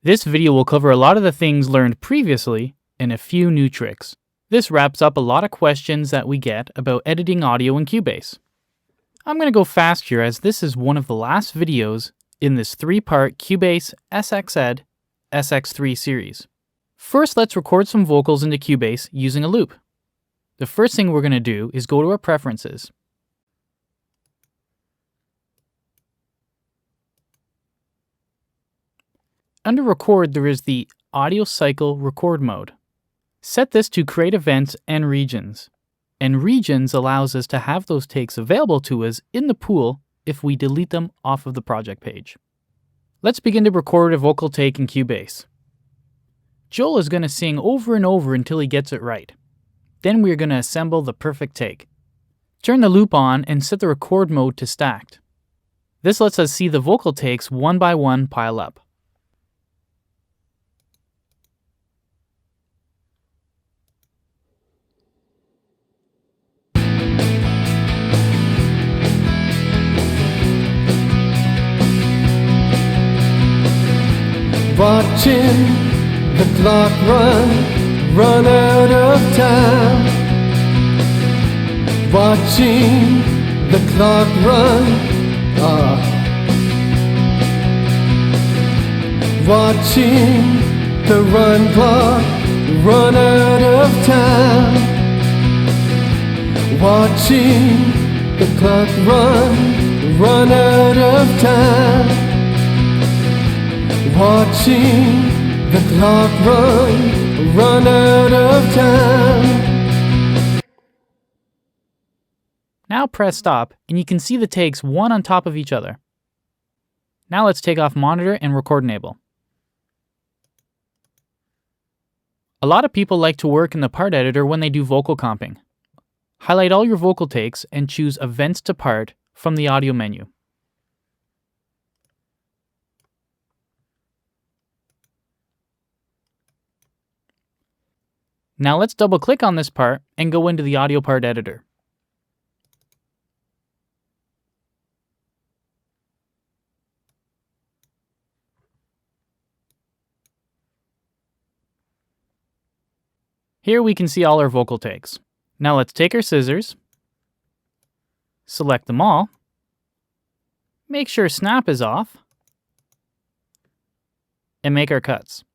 This video will cover a lot of the things learned previously and a few new tricks. This wraps up a lot of questions that we get about editing audio in CUBASE. I'm going to go fast here as this is one of the last videos in this 3-part CUBASE SXEd SX3 series. First, let's record some vocals into CUBASE using a loop. The first thing we're going to do is go to our preferences. Under record, there is the audio cycle record mode. Set this to create events and regions. And regions allows us to have those takes available to us in the pool if we delete them off of the project page. Let's begin to record a vocal take in CUBASE. Joel is going to sing over and over until he gets it right. Then we are going to assemble the perfect take. Turn the loop on and set the record mode to stacked. This lets us see the vocal takes one by one pile up. Watching the clock run out of time. Watching the clock run, watching the run clock run out of time. Watching the clock run out of time. Watching the clock run out of time. Now press stop and you can see the takes one on top of each other. Now let's take off monitor and record enable. A lot of people like to work in the part editor when they do vocal comping. Highlight all your vocal takes and choose events to part from the audio menu. Now let's double click on this part and go into the audio part editor. Here we can see all our vocal takes. Now let's take our scissors, select them all, make sure snap is off, and make our cuts.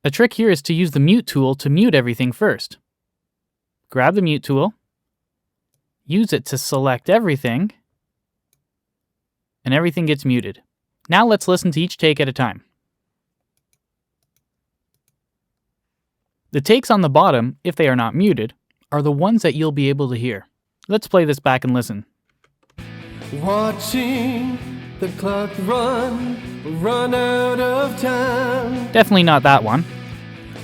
A trick here is to use the mute tool to mute everything first. Grab the mute tool, use it to select everything, and everything gets muted. Now let's listen to each take at a time. The takes on the bottom, if they are not muted, are the ones that you'll be able to hear. Let's play this back and listen. Watching the clock run out of time. Definitely not that one.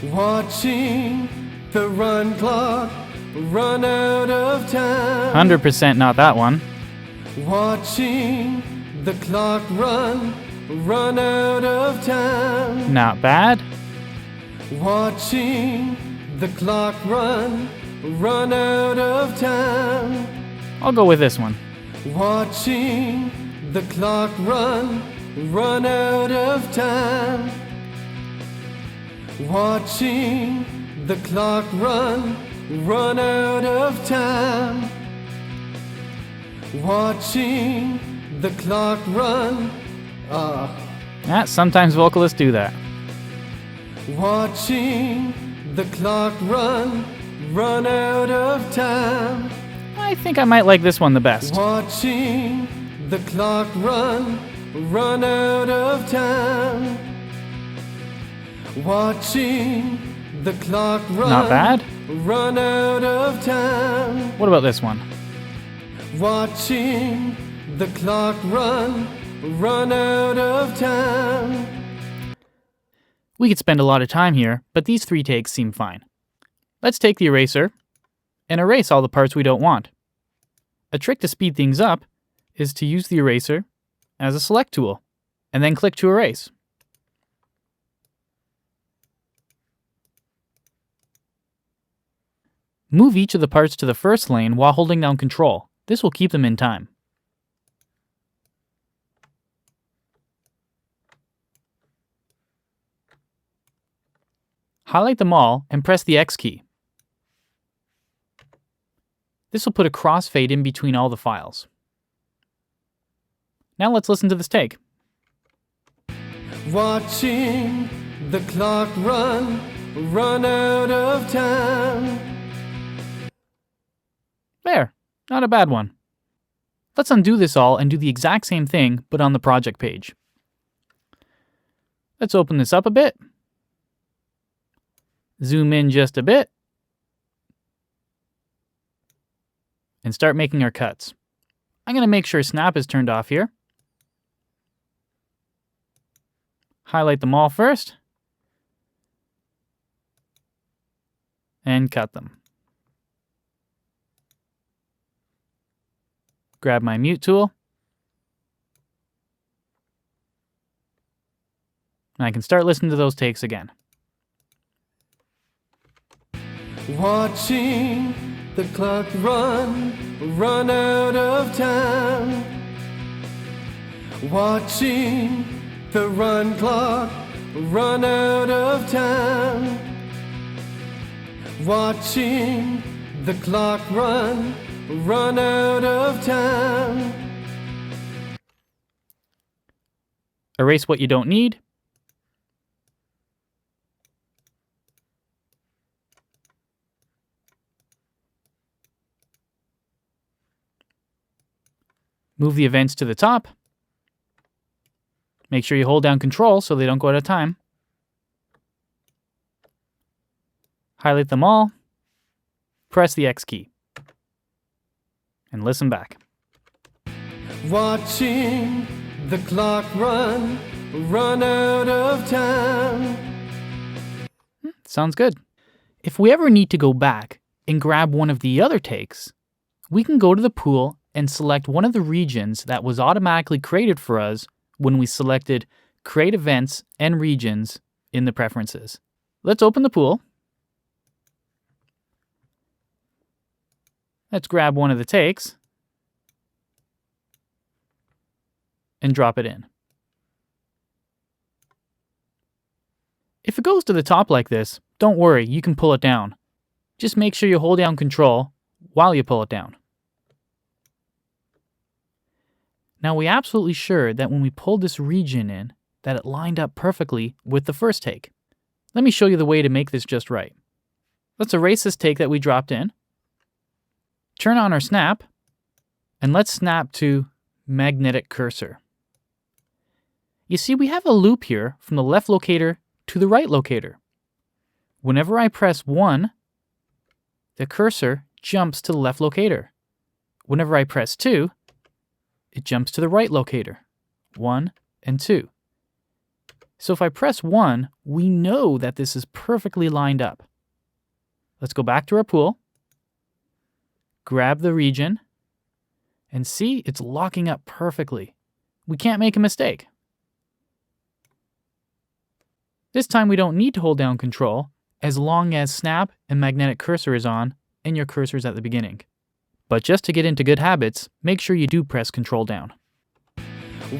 Watching the run clock run out of time. 100% not that one. Watching the clock run out of time. Not bad. Watching the clock run out of time. I'll go with this one. Watching the clock run out of time. Watching the clock run out of time. Watching the clock run. Sometimes vocalists do that. Watching the clock run out of time. I think I might like this one the best. Watching the clock run out of time. Watching the clock Not bad. run out of time. What about this one? Watching the clock run out of time. We could spend a lot of time here, but these 3 takes seem fine. Let's take the eraser and erase all the parts we don't want. A trick to speed things up is to use the eraser as a select tool, and then click to erase. Move each of the parts to the first lane while holding down Control. This will keep them in time. Highlight them all and press the X key. This will put a crossfade in between all the files. Now let's listen to this take. Watching the clock run out of time. There, not a bad one. Let's undo this all and do the exact same thing, but on the project page. Let's open this up a bit. Zoom in just a bit. And start making our cuts. I'm going to make sure snap is turned off here. Highlight them all first. And cut them. Grab my mute tool. And I can start listening to those takes again. Watching the clock run out of time. Watching the run clock run out of time. Watching the clock run out of time. Erase what you don't need. Move the events to the top. Make sure you hold down Control so they don't go out of time. Highlight them all. Press the X key. And listen back. Watching the clock run out of time. Sounds good. If we ever need to go back and grab one of the other takes, we can go to the pool and select one of the regions that was automatically created for us when we selected Create Events and Regions in the preferences. Let's open the pool. Let's grab one of the takes and drop it in. If it goes to the top like this, don't worry, you can pull it down. Just make sure you hold down Control while you pull it down. Now we're absolutely sure that when we pulled this region in, that it lined up perfectly with the first take. Let me show you the way to make this just right. Let's erase this take that we dropped in. Turn on our snap, and let's snap to magnetic cursor. You see, we have a loop here from the left locator to the right locator. Whenever I press 1, the cursor jumps to the left locator. Whenever I press 2, it jumps to the right locator, 1 and 2. So if I press 1, we know that this is perfectly lined up. Let's go back to our pool, grab the region, and see it's locking up perfectly. We can't make a mistake. This time we don't need to hold down Control as long as Snap and Magnetic Cursor is on and your cursor is at the beginning. But just to get into good habits, make sure you do press Control down.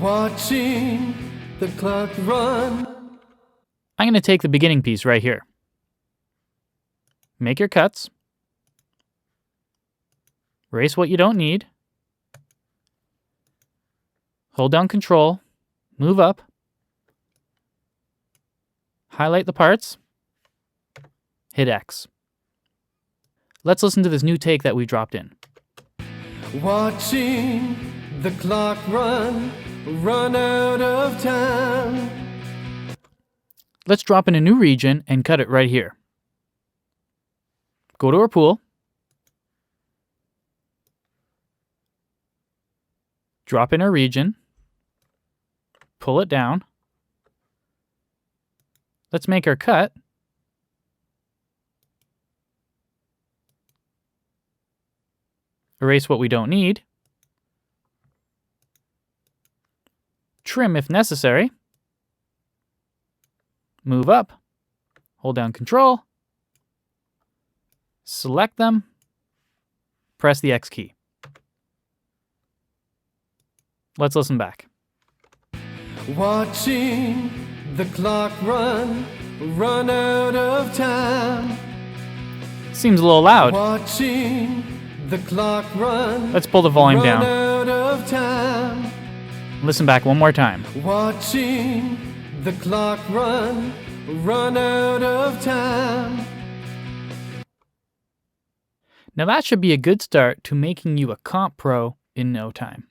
Watching the clock run. I'm going to take the beginning piece right here. Make your cuts. Erase what you don't need. Hold down Control. Move up. Highlight the parts. Hit X. Let's listen to this new take that we dropped in. Watching the clock run out of time. Let's drop in a new region and cut it right here. Go to our pool. Drop in our region. Pull it down. Let's make our cut. Erase what we don't need. Trim if necessary. Move up. Hold down Control. Select them. Press the X key. Let's listen back. Watching the clock run out of time. Seems a little loud. Watching the clock run. Let's pull the volume run down. out of time. Listen back one more time. Watching the clock run out of time. Now that should be a good start to making you a comp pro in no time.